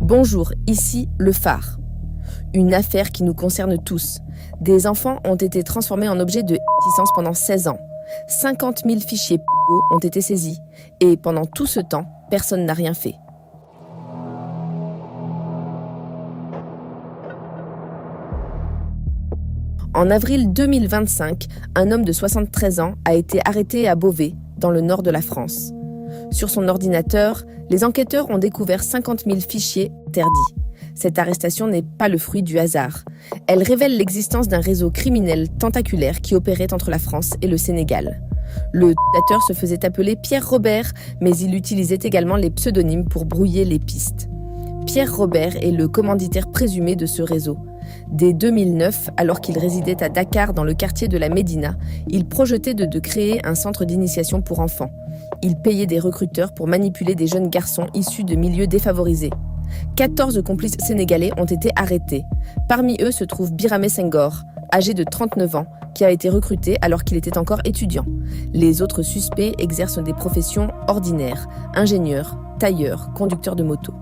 Bonjour, ici le phare. Une affaire qui nous concerne tous. Des enfants ont été transformés en objets de licence pendant 16 ans. 50 000 fichiers ont été saisis. Et pendant tout ce temps, personne n'a rien fait. En avril 2025, un homme de 73 ans a été arrêté à Beauvais, dans le nord de la France. Sur son ordinateur, les enquêteurs ont découvert 50 000 fichiers interdits. Cette arrestation n'est pas le fruit du hasard. Elle révèle l'existence d'un réseau criminel tentaculaire qui opérait entre la France et le Sénégal. Le dictateur se faisait appeler Pierre Robert, mais il utilisait également les pseudonymes pour brouiller les pistes. Pierre Robert est le commanditaire présumé de ce réseau. Dès 2009, alors qu'il résidait à Dakar dans le quartier de la Médina, il projetait de créer un centre d'initiation pour enfants. Il payait des recruteurs pour manipuler des jeunes garçons issus de milieux défavorisés. 14 complices sénégalais ont été arrêtés. Parmi eux se trouve Biramé Senghor, âgé de 39 ans, qui a été recruté alors qu'il était encore étudiant. Les autres suspects exercent des professions ordinaires, ingénieurs, tailleurs, conducteurs de moto.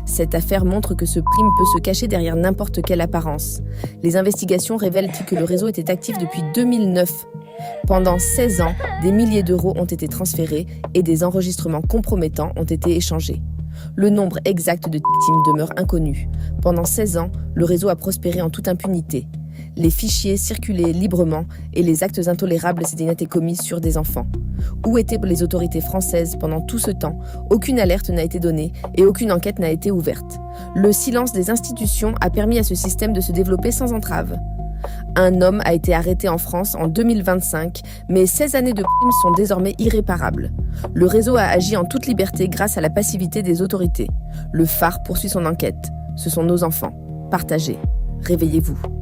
Cette affaire montre que ce crime peut se cacher derrière n'importe quelle apparence. Les investigations révèlent que le réseau était actif depuis 2009. Pendant 16 ans, des milliers d'euros ont été transférés et des enregistrements compromettants ont été échangés. Le nombre exact de victimes demeure inconnu. Pendant 16 ans, le réseau a prospéré en toute impunité. Les fichiers circulaient librement et les actes intolérables s'étaient été commis sur des enfants. Où étaient les autorités françaises pendant tout ce temps? Aucune alerte n'a été donnée et aucune enquête n'a été ouverte. Le silence des institutions a permis à ce système de se développer sans entrave. Un homme a été arrêté en France en 2025, mais 16 années de prime sont désormais irréparables. Le réseau a agi en toute liberté grâce à la passivité des autorités. Le phare poursuit son enquête. Ce sont nos enfants. Partagez. Réveillez-vous.